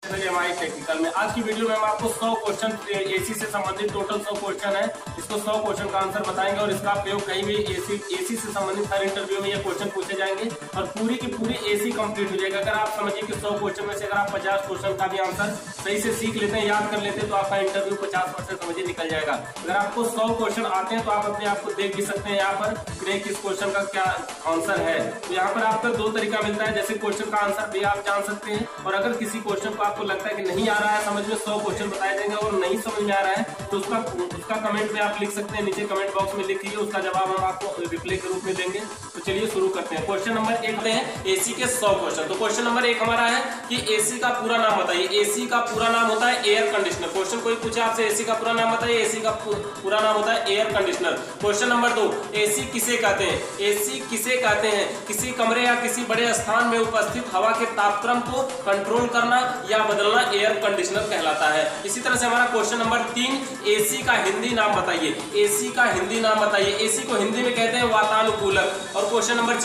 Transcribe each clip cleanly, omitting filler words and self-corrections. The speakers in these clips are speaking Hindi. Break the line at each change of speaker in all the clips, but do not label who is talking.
हमारी टेक्निकल में आज की वीडियो में हम आपको 100 क्वेश्चन एसी से संबंधित टोटल 100 क्वेश्चन है। इसको 100 क्वेश्चन का आंसर बताएंगे और इसका प्रयोग कहीं भी एसी से संबंधित हर इंटरव्यू में ये क्वेश्चन पूछे जाएंगे और पूरी की पूरी एसी कंप्लीट हो जाएगा। अगर आप समझिए कि 100 क्वेश्चन में से अगर आप 50 क्वेश्चन का भी आंसर सही से सीख लेते हैं, याद कर लेते हैं, तो आपका इंटरव्यू 50% समझिए निकल जाएगा। अगर आपको 100 क्वेश्चन आते हैं तो आप अपने आप को देख भी सकते हैं यहाँ पर किस क्वेश्चन का क्या आंसर है। तो यहाँ पर आपको दो तरीका मिलता है, जैसे क्वेश्चन का आंसर भी आप जान सकते हैं और अगर किसी क्वेश्चन को आपको लगता है कि नहीं आ रहा है समझ में, 100 क्वेश्चन बताए जाएंगे और नहीं समझ में आ रहा है तो उसका कमेंट में आप लिख सकते हैं, नीचे कमेंट बॉक्स में लिखिए, उसका जवाब हम आपको रिप्लाई के रूप में देंगे। तो चलिए शुरू करते हैं। क्वेश्चन नंबर 1 में एसी के 100 क्वेश्चन। तो क्वेश्चन नंबर 1 हमारा है कि एसी का पूरा नाम बताइए। एसी का पूरा नाम होता है एयर कंडीशनर। क्वेश्चन कोई पूछे आपसे एसी का पूरा नाम बताइए, एसी का पूरा नाम होता है air conditioner. Question number 2, AC किसे कहते हैं? एसी किसे कहते हैं? किसी कमरे या किसी बड़े स्थान में उपस्थित हवा के तापक्रम को कंट्रोल करना या बदलना एयर कंडीशनर कहलाता है। इसी तरह से हमारा क्वेश्चन नंबर 3, एसी का हिंदी नाम बताइए। एसी का हिंदी नाम बताइए। एसी को हिंदी में कहते हैं वातानुकूलक। और क्वेश्चन नंबर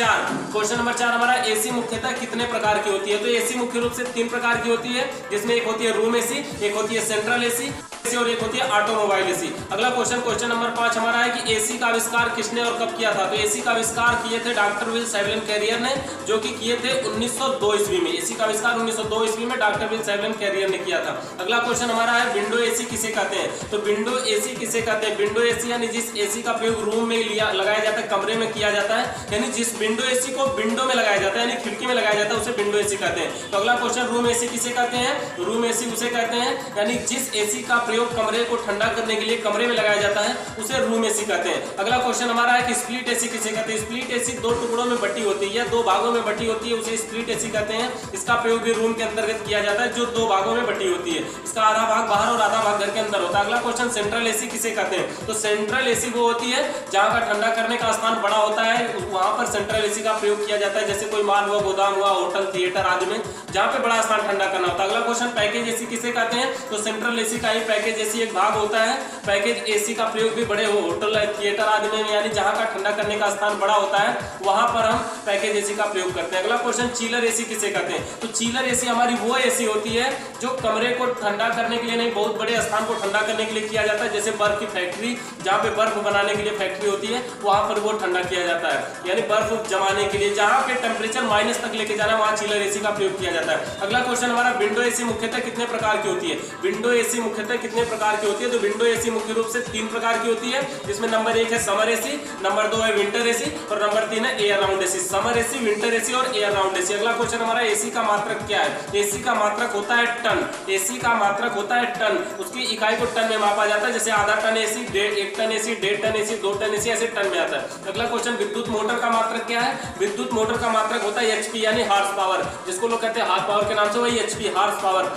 4 हमारा एसी मुख्यतः कितने प्रकार की होती है? तो एसी मुख्य रूप से 3 प्रकार की होती है, जिसमें एक होती है रूम एसी, एक होती है सेंट्रल एसी और एक होती है ऑटोमोबाइल एसी। अगला क्वेश्चन नंबर 5 हमारा है कि एसी का आविष्कार किसने और कब किया था? तो एसी का आविष्कार किए थे डॉक्टर विल्स हेवलेन कैरियर ने, जो कि किए थे 1902 ईस्वी में। एसी का आविष्कार 1902 ईस्वी में डॉक्टर विल्स हेवलेन कैरियर ने किया था। अगला क्वेश्चन हमारा है विंडो एसी किसे कहते हैं? तो विंडो एसी किसे कहते हैं? विंडो एसी यानी जिस एसी का प्रयोग रूम में लगाया जाता है, कमरे में किया जाता है, यानी जिस विंडो एसी को विंडो में लगाया जाता है यानी खिड़की में लगाया जाता है, उसे विंडो एसी कहते हैं। तो अगला क्वेश्चन रूम एसी किसे कहते हैं? रूम एसी उसे कहते हैं यानी जिस एसी का प्रयोग कमरे को ठंडा करने के लिए कमरे में लगाया जाता है, उसे रूम एसी कहते हैं। अगला क्वेश्चन हमारा है कि स्प्लिट एसी किसे कहते हैं? स्प्लिट एसी 2 टुकड़ों में बटी होती है या 2 भागों में बटी होती है, उसे स्प्लिट एसी कहते हैं। इसका प्रयोग भी रूम के अंतर्गत किया जाता है जो 2 भागों में बटी होती है। इसका आधा भाग बाहर और आधा भाग घर के अंदर होता है। अगला क्वेश्चन सेंट्रल एसी किसे कहते हैं? तो सेंट्रल एसी वो होती है जहां का ठंडा करने का स्थान बड़ा होता है, वहां पर सेंट्रल एसी का प्रयोग किया जाता है, जैसे कोई माल हुआ, गोदाम हुआ, होटल, थिएटर आदि में जहां पे बड़ा स्थान ठंडा करना होता है। अगला क्वेश्चन पैकेज एसी किसे कहते हैं? तो सेंट्रल एसी का ही पैकेज एसी एक भाग होता है। पैकेज एसी का प्रयोग भी बड़े होटल, थिएटर आदि में यानी जहां का ठंडा करने का स्थान बड़ा होता है वहां पर हम पैकेज एसी का प्रयोग करते हैं। अगला क्वेश्चन चिलर एसी किसे कहते हैं? तो चिलर एसी हमारी वो एसी होती है जो कमरे को ठंडा करने के लिए नहीं, बहुत बड़े स्थान को ठंडा करने के लिए किया जाता है, जैसे बर्फ की फैक्ट्री, जहां पे बर्फ बनाने के लिए फैक्ट्री होती है वहां पर वो ठंडा किया जाता है, यानी बर्फ जमाने के लिए जहां पे टेम्परेचर माइनस तक लेके जाना वहां चिलर एसी का प्रयोग किया जाता है। अगला क्वेश्चन हमारा विंडो एसी मुख्यतः कितने प्रकार की होती है? विंडो एसी मुख्यतः कितने प्रकार की होती है? तो विंडो एसी मुख्य रूप से 3 प्रकार की होती है, जिसमें नंबर 1 है समर एसी, नंबर 2 है विंटर एसी और नंबर 3 है air round AC. Summer AC, winter AC और एयर राउंड एसी। अगला क्वेश्चन हमारा एसी का मात्रक क्या है? एसी का मात्रक होता है टन। एसी का मात्रक होता है टन, उसकी इकाई को टन में मापा जाता है, जैसे आधा ton AC, 1 ton AC, 1.5 ton AC, 2 ton AC, ऐसे टन में आता है। अगला क्वेश्चन विद्युत मोटर का मात्रक क्या है? विद्युत मोटर का मात्रक होता है एचपी यानी हॉर्स पावर, जिसको लोग कहते हैं हार्स पावर के नाम से, वही एचपी हॉर्स पावर।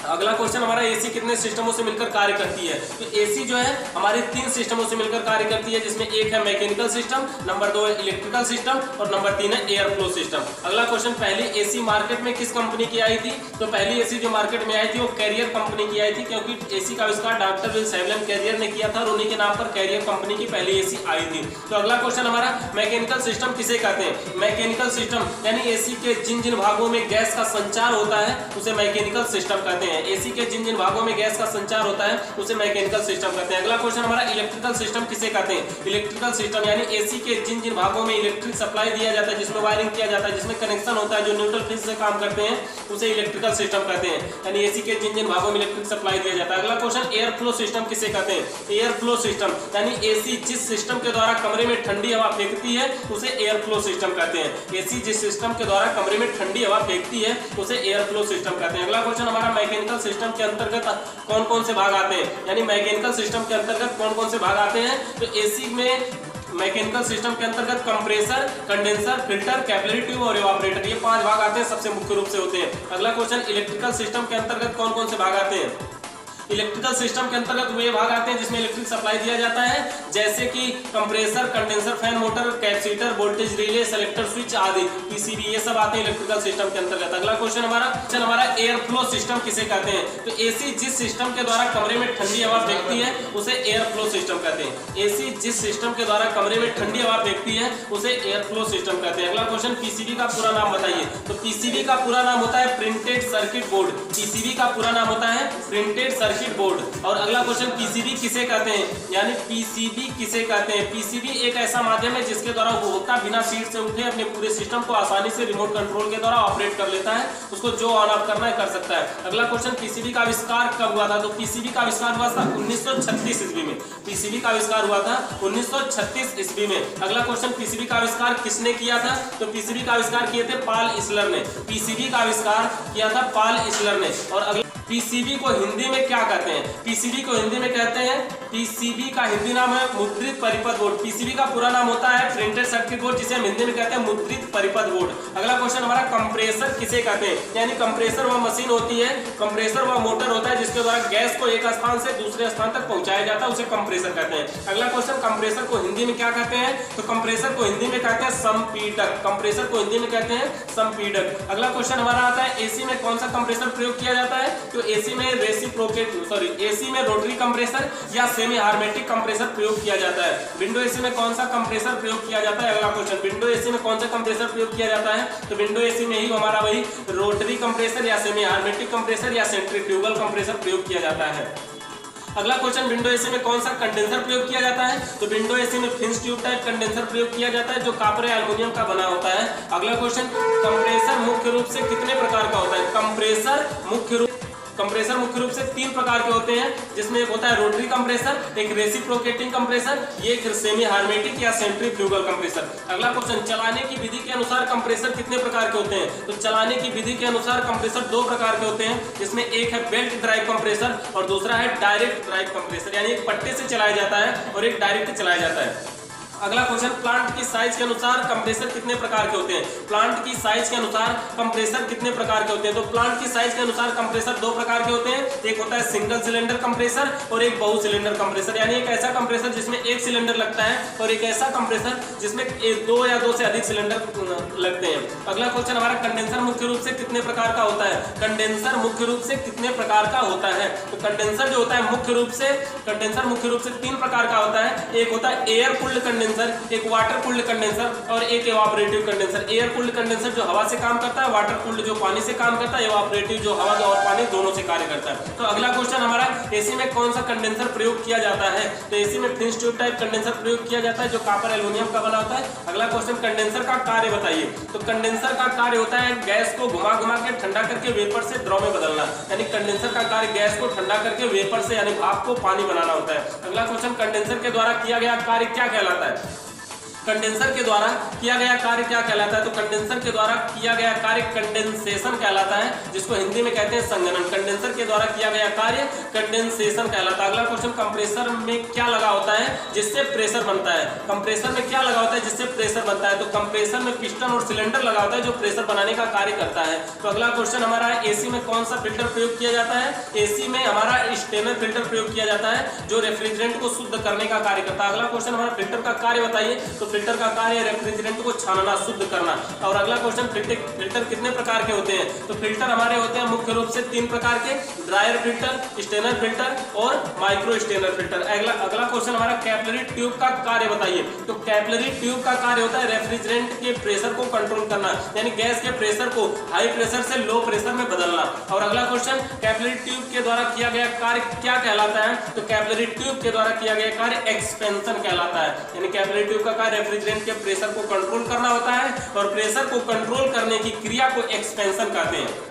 अगला क्वेश्चन हमारा एसी कितने सिस्टमों से मिलकर कार्य करती है? तो एसी जो है हमारे 3 सिस्टमों से मिलकर कार्य करती है, जिसमें 1 है मैकेनिकल सिस्टम, नंबर 2 है इलेक्ट्रिकल सिस्टम और नंबर 3 है एयर फ्लो सिस्टम। अगला क्वेश्चन पहली एसी मार्केट में किस कंपनी की आई थी? तो पहली एसी जो मार्केट में आई थी वो कैरियर कंपनी की आई थी, क्योंकि एसी का आविष्कार डॉक्टर विल्स हेवलेन कैरियर ने किया था और उन्हीं के नाम पर कैरियर कंपनी की पहली एसी आई थी। तो अगला क्वेश्चन हमारा मैकेनिकल सिस्टम किसे कहते हैं? मैकेनिकल सिस्टम यानी एसी के जिन जिन भागों में गैस का संचार होता है उसे मैकेनिकल सिस्टम कहते हैं। एसी के जिन भागों में गैस का संचार होता है उसे मैकेनिकल सिस्टम कहते हैं। अगला क्वेश्चन हमारा इलेक्ट्रिकल सिस्टम किसे कहते हैं? इलेक्ट्रिकल सिस्टम यानी एसी के जिन जिन भागों में इलेक्ट्रिक सप्लाई दिया जाता है, जिसमें वायरिंग किया जाता है, जिसमें कनेक्शन होता है, जो न्यूट्रल फेज से काम करते हैं, उसे इलेक्ट्रिकल सिस्टम कहते हैं, यानी एसी के जिन जिन भागों में इलेक्ट्रिक सप्लाई दिया जाता है। अगला क्वेश्चन एयर फ्लो सिस्टम किसे कहते हैं? एयर फ्लो सिस्टम यानी एसी जिस सिस्टम के द्वारा कमरे में ठंडी हवा फेंकती है उसे एयर फ्लो सिस्टम कहते हैं। एसी जिस सिस्टम के द्वारा कमरे में ठंडी हवा फेंकती है उसे एयर फ्लो सिस्टम कहते हैं। अगला क्वेश्चन हमारा मैकेनिकल सिस्टम के अंतर्गत कौन कौन से भाग आते हैं? यानी मैकेनिकल सिस्टम के अंतर्गत कौन कौन से भाग आते हैं? तो एसी में मैकेनिकल सिस्टम के अंतर्गत compressor, condenser, filter, capillary tube और इवापोरेटर, ये 5 भाग आते हैं, सबसे मुख्य रूप से होते हैं। अगला क्वेश्चन इलेक्ट्रिकल सिस्टम के अंतर्गत कौन कौन से भाग आते हैं? इलेक्ट्रिकल सिस्टम के अंतर्गत वे भाग आते हैं जिसमें इलेक्ट्रिक सप्लाई दिया जाता है, जैसे कि compressor, condenser fan, motor, capacitor, voltage relay, selector switch आदि, पीसीबी, ये सब आते हैं इलेक्ट्रिकल सिस्टम के अंतर्गत। अगला क्वेश्चन हमारा एयर फ्लो सिस्टम किसे कहते हैं? तो एसी जिस सिस्टम के द्वारा कमरे में ठंडी हवा फेंकती है उसे एयर फ्लो सिस्टम कहते हैं। एसी जिस सिस्टम के द्वारा कमरे में ठंडी हवा फेंकती है उसे एयर फ्लो सिस्टम कहते हैं। अगला क्वेश्चन, पीसीबी का पूरा नाम बताइए। तो पीसीबी का पूरा नाम होता है प्रिंटेड सर्किट बोर्ड। पीसीबी का पूरा नाम होता है प्रिंटेड सर्किट बोर्ड। और अगला क्वेश्चन, पीसीबी किसे कहते हैं? यानी पीसीबी किसे कहते हैं? पीसीबी एक ऐसा माध्यम है जिसके द्वारा उपभोक्ता बिना सीट से उठे अपने पूरे सिस्टम को आसानी से रिमोट कंट्रोल के द्वारा ऑपरेट कर लेता है, उसको जो ऑन ऑफ करना है कर सकता है। अगला क्वेश्चन, पीसीबी का आविष्कार कब हुआ था? तो पीसीबी का आविष्कार हुआ था 1936 ईस्वी में। पीसीबी का आविष्कार हुआ था 1936 ईस्वी में। अगला क्वेश्चन, पीसीबी का आविष्कार किसने किया था? तो पीसीबी का आविष्कार किए थे पॉल इस्लर ने। पीसीबी का आविष्कार किया था पॉल इस्लर ने। और अगला, पीसीबी को हिंदी में क्या कहते हैं? पीसीबी को हिंदी में कहते हैं, पीसीबी का हिंदी नाम है मुद्रित परिपथ बोर्ड। पीसीबी का पूरा नाम होता है प्रिंटेड सर्किट बोर्ड, जिसे हम हिंदी में कहते हैं मुद्रित परिपथ बोर्ड। अगला क्वेश्चन हमारा, कंप्रेसर किसे कहते हैं? यानी कंप्रेसर वह मशीन होती है, कंप्रेसर वह मोटर होता है जिसके द्वारा गैस को एक स्थान से दूसरे स्थान तक पहुंचाया जाता है, उसे कंप्रेसर कहते हैं। अगला क्वेश्चन, कंप्रेसर को हिंदी में क्या कहते हैं? तो कंप्रेसर को हिंदी में कहते हैं संपीडक। कंप्रेसर को हिंदी में कहते हैं संपीडक। अगला क्वेश्चन हमारा आता है, एसी में कौन सा कंप्रेसर प्रयोग किया जाता है? तो एसी में एसी में रोटरी कंप्रेसर या सेमी हार्मेटिक कंप्रेसर प्रयोग किया जाता है। विंडो एसी में कौन सा कंप्रेसर प्रयोग किया जाता है? अगला क्वेश्चन, विंडो एसी में कौन सा कंप्रेसर प्रयोग किया जाता है? तो विंडो एसी में ही हमारा वही रोटरी कंप्रेसर या सेमी हार्मेटिक कंप्रेसर या सेंट्रीफ्यूगल कंप्रेसर प्रयोग किया जाता है। अगला क्वेश्चन, विंडो एसी में कौन सा कंडेंसर प्रयोग किया जाता है? तो विंडो एसी में फिन्स ट्यूब टाइप कंडेंसर प्रयोग किया जाता है जो कॉपर या एल्युमिनियम का बना होता है। अगला क्वेश्चन, कंप्रेसर मुख्य रूप से कितने प्रकार का होता है? कंप्रेसर मुख्य रूप से 3 प्रकार के होते हैं, जिसमें एक होता है रोटरी कंप्रेसर, एक रेसिप्रोकेटिंग कंप्रेसर, ये एक सेमी हार्मेटिक या सेंट्रीफ्यूगल कंप्रेसर। अगला क्वेश्चन, चलाने की विधि के अनुसार कंप्रेसर कितने प्रकार के होते हैं? तो चलाने की विधि के अनुसार कंप्रेसर 2 प्रकार के होते हैं, जिसमें एक है बेल्ट ड्राइव कंप्रेसर और दूसरा है डायरेक्ट ड्राइव कंप्रेसर, यानी एक पट्टे से चलाया जाता है और एक डायरेक्ट चलाया जाता है। अगला क्वेश्चन, प्लांट की साइज के अनुसार कंप्रेसर कितने प्रकार के होते हैं? प्लांट की साइज के अनुसार कंप्रेसर कितने प्रकार के होते हैं? तो प्लांट की साइज के अनुसार कंप्रेसर 2 प्रकार के होते हैं, एक होता है सिंगल सिलेंडर कंप्रेसर और एक बहु सिलेंडर कंप्रेसर, यानी एक ऐसा कंप्रेसर जिसमें एक सिलेंडर लगता है और एक ऐसा कंप्रेसर जिसमें 2 या 2 से अधिक सिलेंडर लगते हैं। अगला क्वेश्चन हमारा, कंडेंसर मुख्य रूप से कितने प्रकार का होता है? कंडेंसर मुख्य रूप से कितने प्रकार का होता है? तो कंडेंसर जो होता है मुख्य रूप से 3 प्रकार का होता है। एक होता है एयर कूल्ड कंडेंसर, एक वाटर कूल्ड कंडेंसर और एक evaporative condenser. Air cooled condenser जो हवा से काम करता है, वाटर कूल्ड जो पानी से काम करता है, इवापोरेटिव जो हवा और पानी दोनों से कार्य करता है। तो अगला क्वेश्चन हमारा, एसी में कौन सा कंडेंसर प्रयोग किया जाता है? तो एसी में फिन्स ट्यूब टाइप कंडेंसर प्रयोग किया जाता है जो कॉपर एल्युमिनियम का बना होता है। अगला क्वेश्चन, कंडेंसर का कार्य बताइए। तो कंडेंसर का कार्य होता है गैस को घुमा के ठंडा करके वेपर से द्रव में बदलना, यानी कंडेंसर का कार्य गैस को ठंडा करके वेपर से यानी भाप को पानी बनाना होता है। अगला क्वेश्चन, कंडेंसर के द्वारा किया गया कार्य क्या कहलाता है? कंडेंसर के द्वारा किया गया कार्य क्या कहलाता है? तो कंडेंसर के द्वारा किया गया कार्य कंडेंसेशन कहलाता है, जिसको हिंदी में कहते हैं संघनन। कंडेंसर के द्वारा किया गया कार्य कंडेंसेशन कहलाता है। अगला क्वेश्चन, कंप्रेसर में क्या लगा होता है जिससे प्रेशर बनता है? कंप्रेसर में क्या लगा होता है जिससे प्रेशर बनता है? तो कंप्रेसर में पिस्टन और सिलेंडर लगा होता है जो प्रेशर बनाने का कार्य करता है। तो अगला क्वेश्चन हमारा, एसी में कौन सा फिल्टर प्रयोग किया जाता है? एसी में हमारा स्टेनर फिल्टर प्रयोग किया जाता है जो रेफ्रिजरेंट को शुद्ध करने का कार्य करता है। अगला क्वेश्चन हमारा, फिल्टर का कार्य बताइए। तो फिल्टर का कार्य रेफ्रिजरेंट को छानना, शुद्ध करना। और अगला क्वेश्चन, फिल्टर कितने प्रकार के होते हैं? तो फिल्टर हमारे होते हैं मुख्य रूप से 3 प्रकार के, ड्रायर फिल्टर, स्टेनर फिल्टर और माइक्रो स्टेनर फिल्टर। अगला क्वेश्चन हमारा, कैपिलरी ट्यूब का कार्य बताइए। तो कैपिलरी ट्यूब का कार्य होता है रेफ्रिजरेंट के प्रेशर को कंट्रोल करना, यानी गैस के प्रेशर को हाई प्रेशर से लो प्रेशर में बदलना। और अगला क्वेश्चन, कैपिलरी ट्यूब के द्वारा किया गया कार्य क्या कहलाता है? तो कैपिलरी ट्यूब के द्वारा किया गया कार्य एक्सपेंशन कहलाता है, यानी कैपिलरी ट्यूब का कार्य रेफ्रिजरेंट के प्रेशर को कंट्रोल करना होता है और प्रेशर को कंट्रोल करने की क्रिया को एक्सपेंशन कहते हैं।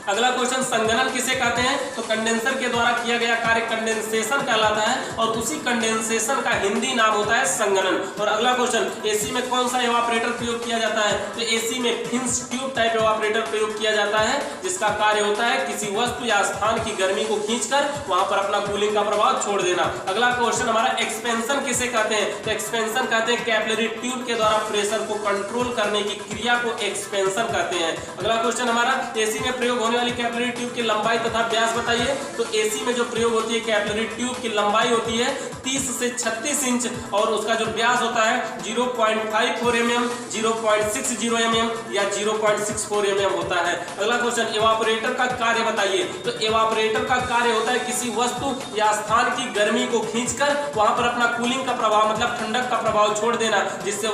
अगला क्वेश्चन, संघनन किसे कहते हैं? तो कंडेंसर के द्वारा किया गया कार्य कंडेंसेशन कहलाता है और उसी कंडेंसेशन का हिंदी नाम होता है संघनन। और अगला क्वेश्चन, एसी में कौन सा इवापोरेटर प्रयोग किया जाता है? तो एसी में फिन्स ट्यूब टाइप इवापोरेटर प्रयोग किया जाता है, जिसका कार्य होता है किसी वस्तु या स्थान की गर्मी को खींचकर वहां पर अपना कूलिंग का प्रभाव छोड़ देना। अगला क्वेश्चन हमारा, एक्सपेंशन किसे कहते हैं? तो एक्सपेंशन कहते हैं कैपिलरी ट्यूब के द्वारा प्रेशर को कंट्रोल करने की क्रिया को एक्सपेंशन कहते हैं। अगला क्वेश्चन हमारा, एसी में प्रयोग होने
वाली कैपिलरी ट्यूब की लंबाई तथा व्यास बताइए। तो एसी में जो प्रयोग होती है कैपिलरी ट्यूब की लंबाई होती है 30 से 36 इंच और उसका जो व्यास होता है 0.54 mm, 0.60 mm या 0.64 mm होता है। अगला क्वेश्चन, इवापोरेटर का कार्य बताइए। तो इवापोरेटर का कार्य होता है किसी वस्तु या स्थान की गर्मी को खींचकर वहां पर अपना कूलिंग का प्रभाव मतलब ठंडक का प्रभाव छोड़ देना, जिससे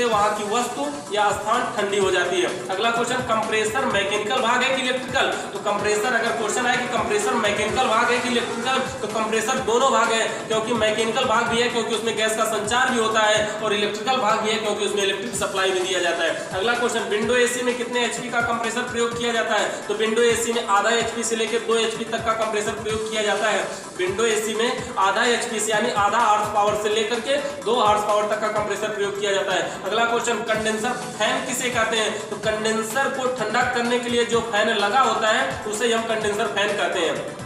वहां की वस्तु या स्थान ठंडी हो जाती है। अगला क्वेश्चन, कंप्रेसर मैकेनिकल भाग है कि इलेक्ट्रिकल। तो कंप्रेसर अगर क्वेश्चन आए कि कंप्रेसर मैकेनिकल भाग है कि इलेक्ट्रिकल, तो कंप्रेसर दोनों भाग है, क्योंकि मैकेनिकल भाग भी है क्योंकि उसमें गैस का संचार भी होता है और इलेक्ट्रिकल भाग भी है क्योंकि उसमें इलेक्ट्रिक सप्लाई भी दिया जाता है। अगला क्वेश्चन, विंडो एसी में कितने एचपी का कंप्रेसर प्रयोग किया जाता है। तो विंडो एसी में आधा एचपी से लेकर 2 एचपी तक का कंप्रेसर प्रयोग किया जाता है। विंडो एसी में आधा एचपी से यानी आधा हॉर्स पावर से लेकर के 2 हॉर्स पावर तक का कंप्रेसर प्रयोग किया जाता है। अगला क्वेश्चन, कंडेंसर फैन किसे कहते हैं। तो कंडेंसर को ठंडा करने के लिए जो फैन लगा होता है उसे हम कंडेंसर फैन कहते हैं।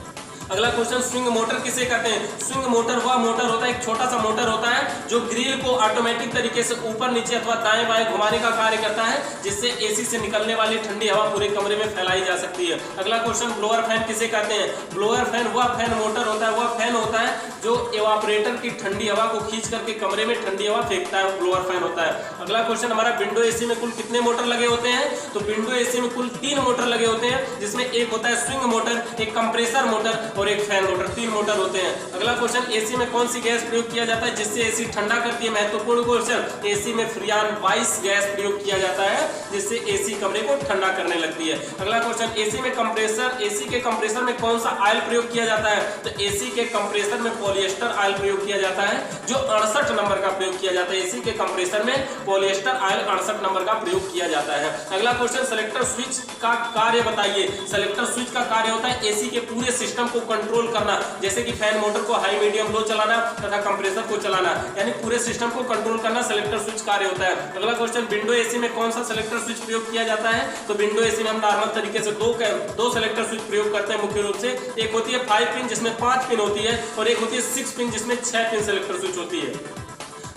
अगला क्वेश्चन, स्विंग मोटर किसे कहते हैं। स्विंग मोटर वह मोटर होता है, एक छोटा सा मोटर होता है जो ग्रिल को ऑटोमेटिक तरीके से ऊपर नीचे अथवा दाएं बाएं घुमाने का कार्य करता है, जिससे एसी से निकलने वाली ठंडी हवा पूरे कमरे में फैलाई जा सकती है। अगला क्वेश्चन, ब्लोअर फैन किसे कहते हैं। ब्लोअर फैन वह फैन मोटर होता है, वह फैन होता है जो इवापोरेटर की ठंडी हवा को खींच करके कमरे में ठंडी हवा फेंकता है, ब्लोअर फैन होता है। अगला क्वेश्चन हमारा, विंडो एसी में कुल कितने मोटर लगे होते हैं। तो विंडो एसी में कुल 3 मोटर लगे होते हैं, जिसमें एक होता है स्विंग मोटर, एक कंप्रेसर मोटर और एक फैन मोटर, 3 मोटर होते हैं। अगला क्वेश्चन, एसी में कौन सी गैस प्रयोग किया जाता है जिससे एसी ठंडा करती है। महत्वपूर्ण क्वेश्चन, एसी में फ्रियान 22 गैस प्रयोग किया जाता है जिससे एसी कमरे को ठंडा करने लगती है। अगला क्वेश्चन, एसी में कंप्रेसर, एसी के कंप्रेसर में कौन सा ऑयल प्रयोग किया जाता है। तो एसी के कंप्रेसर में पॉलिएस्टर ऑयल प्रयोग किया जाता है जो 68 नंबर का प्रयोग किया जाता है। एसी के कंप्रेसर में पॉलिएस्टर ऑयल 68 नंबर का प्रयोग किया जाता है। अगला क्वेश्चन, सेलेक्टर स्विच का कार्य बताइए। सेलेक्टर स्विच का कार्य होता है एसी के पूरे सिस्टम को कंट्रोल करना, जैसे कि फैन मोटर को हाई मीडियम लो चलाना तथा कंप्रेसर को चलाना, यानी पूरे सिस्टम को कंट्रोल करना सेलेक्टर स्विच कार्य होता है। अगला क्वेश्चन, विंडो एसी में कौन सा सेलेक्टर स्विच प्रयोग किया जाता है। तो विंडो एसी में हम नॉर्मल तरीके से दो सेलेक्टर स्विच प्रयोग करते हैं मुख्य रूप से। एक होती है 5 पिन जिसमें 5 पिन होती है और एक होती है 6 पिन जिसमें 6 पिन सेलेक्टर स्विच होती है।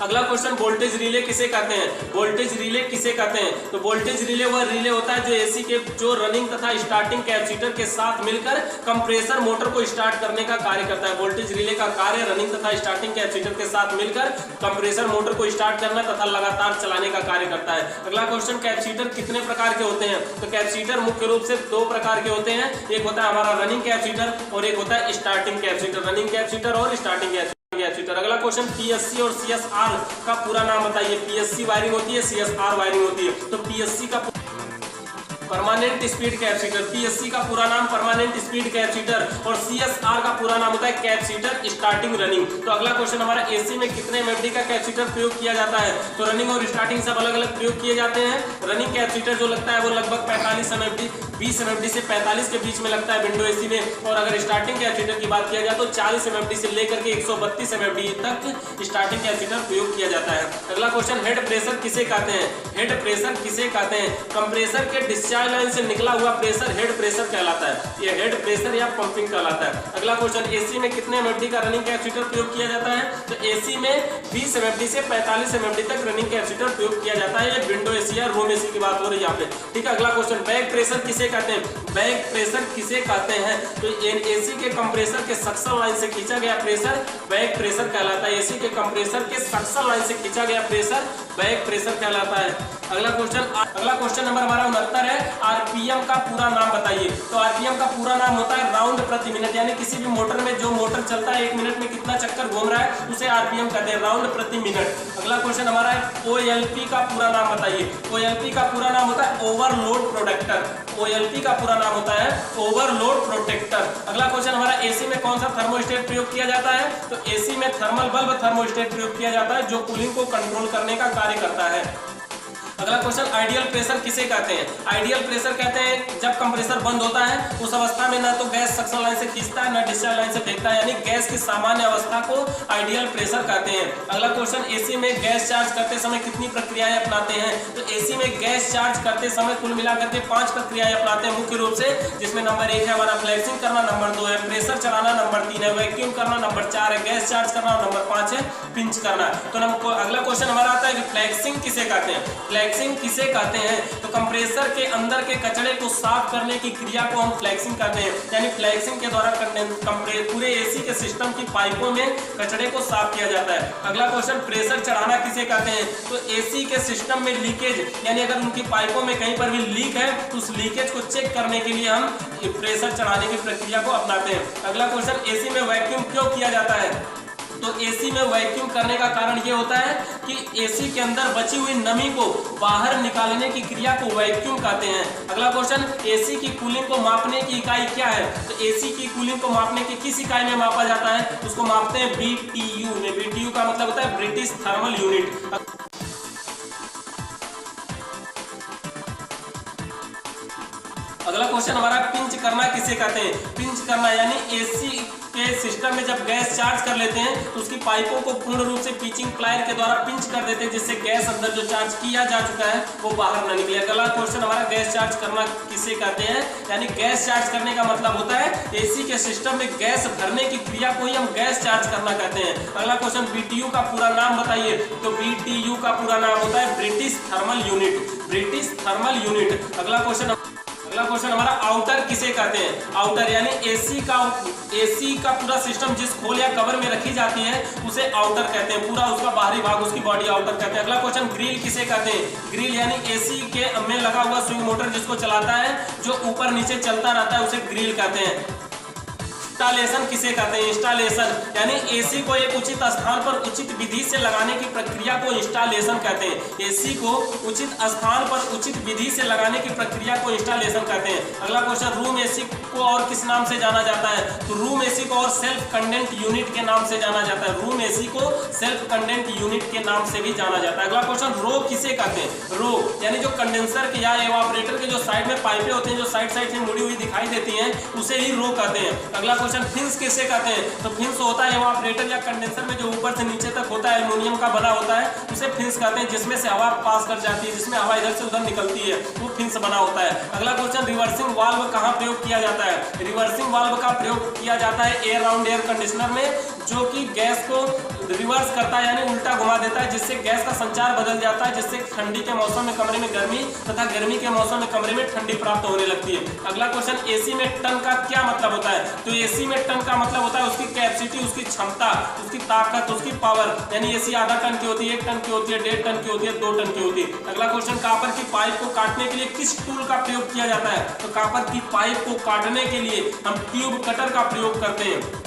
अगला क्वेश्चन, वोल्टेज रिले किसे कहते हैं। वोल्टेज रिले किसे कहते हैं। तो वोल्टेज रिले वह रिले होता है जो एसी के जो रनिंग तथा स्टार्टिंग कैपेसिटर के साथ मिलकर कंप्रेसर मोटर को स्टार्ट करने का कार्य करता है। वोल्टेज रिले का कार्य रनिंग तथा स्टार्टिंग कैपेसिटर के साथ मिलकर कंप्रेसर मोटर को स्टार्ट करना तथा लगातार चलाने का कार्य करता है। अगला क्वेश्चन, कैपेसिटर कितने प्रकार के होते हैं। तो कैपेसिटर मुख्य रूप से 2 प्रकार के होते हैं, एक होता है हमारा रनिंग कैपेसिटर और एक होता है स्टार्टिंग कैपेसिटर। रनिंग कैपेसिटर और स्टार्टिंग कैपेसिटर। अगला क्वेश्चन, पीएससी और सीएसआर का पूरा नाम बताइए। पीएससी वायरिंग होती है, सीएसआर वायरिंग होती है। तो पीएससी का परमानेंट स्पीड कैपेसिटर, पीएससी का पूरा नाम परमानेंट स्पीड कैपेसिटर और सीएसआर का पूरा नाम होता है कैपेसिटर स्टार्टिंग रनिंग। तो अगला क्वेश्चन हमारा, एसी में कितने एमएफडी का कैपेसिटर प्रयोग किया जाता है। तो रनिंग और स्टार्टिंग सब अलग अलग प्रयोग किए जाते हैं। रनिंग कैपेसिटर जो लगता है वो लगभग 45 एमएफडी, 20 एमएफडी से 45 के बीच में लगता है विंडो एसी में। और अगर स्टार्टिंग कैपेसिटर की बात किया जाए तो 40 एमएफडी से लेकर के 132 एमएफडी तक स्टार्टिंग कैपेसिटर प्रयोग किया जाता है। अगला क्वेश्चन, हेड प्रेशर किसे कहते हैं। हेड प्रेशर किसे कहते हैं। कंप्रेसर के डिस्चार्ज लाइन से निकला हुआ प्रेशर हेड प्रेशर कहलाता है। यह हेड प्रेशर या पंपिंग कहलाता है। अगला क्वेश्चन, एसी में कितने एमएफडी का रनिंग कैपेसिटर प्रयोग किया जाता है। तो एसी में 20 एमएफडी से 45 एमएफडी तक रनिंग कैपेसिटर प्रयोग किया जाता है। ये विंडो एसी या रूम एसी की बात हो रही है यहाँ पे, ठीक है। अगला क्वेश्चन, बैक प्रेशर किसे कहते हैं। बैक प्रेशर किसे कहते हैं। तो एसी के कंप्रेसर के सक्शन लाइन से खींचा गया प्रेशर बैक प्रेशर कहलाता है। एसी के कंप्रेसर के सक्शन लाइन से खींचा गया प्रेशर बैक प्रेशर कहलाता है। अगला क्वेश्चन नंबर हमारा 69 है, आरपीएम का पूरा नाम बताइए। तो आरपीएम का पूरा नाम होता है राउंड प्रति मिनट, यानी किसी भी मोटर में जो मोटर चलता है 1 मिनट में कितना चक्कर घूम रहा है उसे आरपीएम कहते हैं, राउंड प्रति मिनट। अगला क्वेश्चन हमारा है, ओएलपी का पूरा नाम बताइए। ओएलपी का पूरा नाम होता है ओवरलोड प्रोटेक्टर। ओएलपी का पूरा नाम होता है ओवरलोड प्रोटेक्टर। अगला क्वेश्चन हमारा, एसी में कौन सा थर्मोस्टेट प्रयोग किया जाता है। तो एसी में थर्मल बल्ब थर्मोस्टेट प्रयोग किया जाता है जो कूलिंग को कंट्रोल करने का कार्य करता है। अगला क्वेश्चन, आइडियल प्रेशर किसे कहते हैं। आइडियल प्रेशर कहते हैं जब कंप्रेसर बंद होता है उस अवस्था में ना तो गैस सक्शन लाइन से खींचता है ना डिस्चार्ज लाइन से फेंकता है, यानी गैस की सामान्य अवस्था को आइडियल प्रेशर कहते हैं। अगला क्वेश्चन, एसी में गैस चार्ज करते समय कितनी प्रक्रियाएं अपनाते हैं। तो एसी में गैस चार्ज करते समय कुल मिलाकर के 5 प्रक्रियाएं अपनाते हैं मुख्य रूप से, जिसमें नंबर 1 है हमारा फ्लैक्सिंग करना, नंबर 2 है प्रेशर चलाना, नंबर 3 है वैक्यूम करना, नंबर 4 है गैस चार्ज करना और नंबर 5 है पिंच करना। तो अगला क्वेश्चन हमारा आता है कि फ्लैक्सिंग किसे कहते हैं। फ्लैक्सिंग किसे कहते हैं? तो कंप्रेसर के अंदर के कचरे को साफ करने की क्रिया को हम फ्लैक्सिंग कहते हैं। यानी फ्लैक्सिंग के द्वारा पूरे एसी के सिस्टम की पाइपों में कचरे को साफ किया जाता है। अगला क्वेश्चन, प्रेशर चढ़ाना किसे कहते हैं? तो एसी के सिस्टम में लीकेज, यानी अगर उनकी पाइपों में कहीं पर भी लीक है तो उस लीकेज को चेक करने के लिए हम प्रेशर चढ़ाने की प्रक्रिया को अपनाते हैं। अगला क्वेश्चन, एसी में वैक्यूम क्यों किया जाता है? तो एसी में वैक्यूम करने का कारण ये होता है कि एसी के अंदर बची हुई नमी को बाहर निकालने की क्रिया को वैक्यूम कहते हैं। अगला क्वेश्चन, एसी की कूलिंग को मापने की इकाई क्या है? तो एसी की कूलिंग को मापने की किस इकाई में मापा जाता है? उसको मापते हैं BTU में। BTU का मतलब होता है ब्रिटिश थर्मल यूनिट। अगला क्वेश्चन हमारा, पिंच करना किसे कहते हैं? पिंच करना यानी एसी के सिस्टम में जब गैस चार्ज कर लेते हैं तो उसकी पाइपों को पूर्ण रूप से पिचिंग प्लायर के द्वारा पिंच कर देते हैं, जिससे गैस अंदर जो चार्ज किया जा चुका है वो बाहर न निकले। अगला क्वेश्चन हमारा, गैस चार्ज करना किसे कहते हैं? यानी गैस चार्ज करने का मतलब होता है एसी के सिस्टम में गैस भरने की क्रिया को ही हम गैस चार्ज करना कहते हैं। अगला क्वेश्चन, BTU का पूरा नाम बताइए। तो BTU का पूरा नाम होता है British thermal unit. British thermal unit. अगला क्वेश्चन हमारा, आउटर किसे कहते हैं? आउटर यानी एसी का पूरा सिस्टम जिस खोल या कवर में रखी जाती है उसे आउटर कहते हैं। पूरा उसका बाहरी भाग, उसकी बॉडी आउटर कहते हैं। अगला क्वेश्चन, ग्रिल किसे कहते हैं? ग्रिल यानी एसी के में लगा हुआ स्विंग मोटर जिसको चलाता है, जो ऊपर नीचे चलता रहता है, उसे ग्रिल कहते हैं। इंस्टॉलेशन किसे कहते हैं? इंस्टॉलेशन यानी एसी को एक उचित स्थान पर उचित विधि से लगाने की प्रक्रिया को इंस्टॉलेशन कहते हैं। एसी को उचित स्थान पर उचित विधि से लगाने की प्रक्रिया को इंस्टॉलेशन कहते हैं। अगला क्वेश्चन, रूम एसी को और किस नाम से जाना जाता है? तो रूम एसी को और सेल्फ कंडेंट यूनिट के नाम से जाना जाता है। रूम एसी को सेल्फ कंडेंट यूनिट के नाम से भी जाना जाता है। अगला क्वेश्चन, रो किसे कहते हैं? रो यानी जो कंडेंसर के या एवापोरेटर के जो साइड में पाइपें होती हैं, जो साइड से मुड़ी हुई दिखाई देती हैं, उसे ही रो कहते हैं। अगला क्वेश्चन, फिन्स किसे कहते हैं? तो फिन्स होता है एवापोरेटर या कंडेंसर में जो ऊपर से नीचे तक होता है, एल्युमिनियम का बना होता है, उसे फिन्स कहते हैं, जिसमें से हवा पास कर जाती है, जिसमें हवा इधर से उधर निकलती है, वो फिन्स बना होता है। अगला क्वेश्चन, रिवर्सिंग वाल्व कहाँ प्रयोग किया जाता है? रिवर्सिंग वाल्व का प्रयोग किया जाता है एयर राउंड एयर कंडीशनर में, जो कि गैस को रिवर्स करता है यानी उल्टा घुमा देता है, जिससे गैस का संचार बदल जाता है, जिससे ठंडी के मौसम में कमरे में गर्मी तथा गर्मी के मौसम में कमरे में ठंडी प्राप्त होने लगती है। अगला क्वेश्चन, एसी में टन का क्या मतलब होता है? तो एसी में टन का मतलब होता है उसकी कैपेसिटी, उसकी क्षमता, उसकी ताकत, उसकी पावर। यानी एसी आधा टन की होती है, 1 टन की होती है, 1.5 टन की होती है, 2 टन की होती है। अगला क्वेश्चन, कॉपर की पाइप को काटने के लिए किस टूल का प्रयोग किया जाता है? तो कॉपर की पाइप को काटने के लिए हम ट्यूब कटर का प्रयोग करते हैं।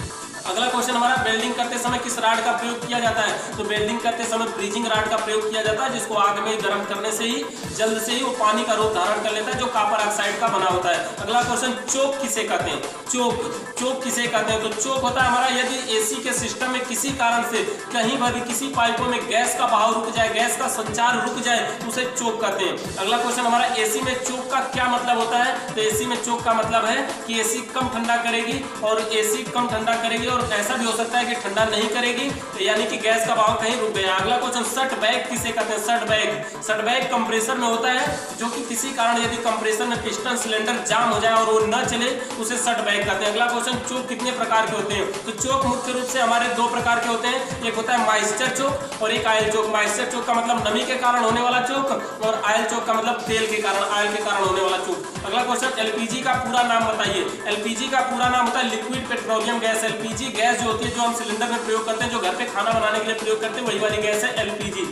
अगला क्वेश्चन हमारा, वेल्डिंग करते समय किस राड का प्रयोग किया जाता है? तो वेल्डिंग करते समय ब्रीजिंग राड का प्रयोग किया जाता है, जिसको आग में गर्म करने से ही जल्द से ही वो पानी का रूप धारण कर लेता है, जो कॉपर ऑक्साइड का बना होता है। अगला क्वेश्चन, चोक किसे कहते हैं? चोक किसे कहते हैं? तो चोक होता है हमारा यदि एसी के सिस्टम में किसी कारण से कहीं पर भी किसी पाइपों में गैस का बहाव रुक जाए, गैस का संचार रुक जाए, उसे चोक कहते हैं। अगला क्वेश्चन हमारा, एसी में चोक का क्या मतलब होता है? तो एसी में चोक का मतलब है कि एसी कम ठंडा करेगी, और एसी कम ठंडा करेगी और ऐसा भी हो सकता है कि ठंडा नहीं करेगी, तो यानी कि गैस का बहाव कहीं रुक गया। अगला क्वेश्चन, सट बैग किसे कहते हैं? सट बैग कंप्रेसर में होता है, जो कि किसी कारण यदि कंप्रेसर में पिस्टन सिलेंडर जाम हो जाए और वो न चले, उसे सट बैग कहते हैं। अगला क्वेश्चन, चोक कितने प्रकार के होते हैं? तो चोक मुख्य रूप से हमारे 2 प्रकार के होते हैं, एक होता है मॉइस्चर चोक और एक ऑयल चोक। मॉइस्चर चोक का मतलब नमी के कारण होने वाला चोक, और ऑयल चोक का मतलब तेल के कारण, ऑयल के कारण होने वाला चोक। अगला क्वेश्चन, एलपीजी का पूरा नाम बताइए। एलपीजी का पूरा नाम होता है liquid petroleum gas. LPG gas जो होती है, जो हम सिलेंडर में प्रयोग करते हैं, जो घर पे खाना बनाने के लिए प्रयोग करते हैं, वही वाली गैस है एलपीजी।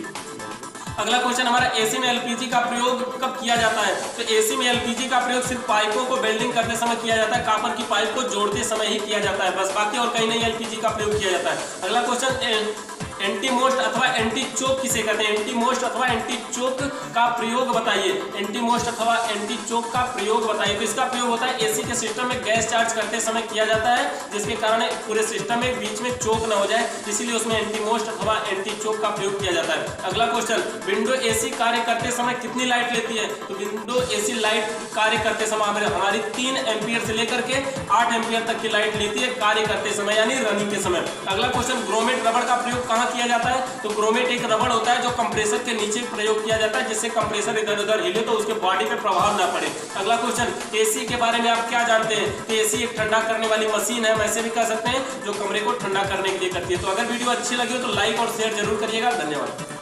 अगला क्वेश्चन हमारा, एसी में एलपीजी का प्रयोग कब किया जाता है? तो एसी में एलपीजी का प्रयोग सिर्फ पाइपों को वेल्डिंग करते समय किया जाता है, कॉपर की पाइप को जोड़ते समय ही किया जाता है, बस बाकी और कहीं नहीं एलपीजी का प्रयोग किया जाता है। अगला क्वेश्चन, एंटी मोस्ट अथवा एंटी चोक किसे कहते हैं? एंटी मोस्ट अथवा एंटी चोक का प्रयोग बताइए। एंटी मोस्ट अथवा एंटी चोक का प्रयोग बताइए। तो इसका प्रयोग होता है एसी के सिस्टम में गैस चार्ज करते समय किया जाता है, जिसके कारण पूरे सिस्टम में बीच में चोक न हो जाए, इसीलिए उसमें एंटी मोस्ट अथवा एंटी चोक का प्रयोग किया जाता है। अगला क्वेश्चन, विंडो एसी कार्य करते समय कितनी लाइट लेती है? तो विंडो एसी लाइट कार्य करते समय हमारी 3 एम्पियर से लेकर के 8 एम्पियर तक की लाइट लेती है कार्य करते समय, यानी रनिंग के समय। अगला क्वेश्चन, ग्रोमेट रबड़ का प्रयोग कहाँ किया जाता है? तो ग्रोमेट एक रबड़ होता है जो कंप्रेसर के नीचे प्रयोग किया जाता है, जिससे कंप्रेसर इधर उधर हिले तो उसके बॉडी पे प्रभाव ना पड़े। अगला क्वेश्चन, एसी के बारे में आप क्या जानते हैं? तो एसी एक ठंडा करने वाली मशीन है, वैसे भी कह सकते हैं, जो कमरे को ठंडा करने के लिए करती है। तो अगर वीडियो अच्छी लगी हो तो लाइक और शेयर जरूर करिएगा। धन्यवाद।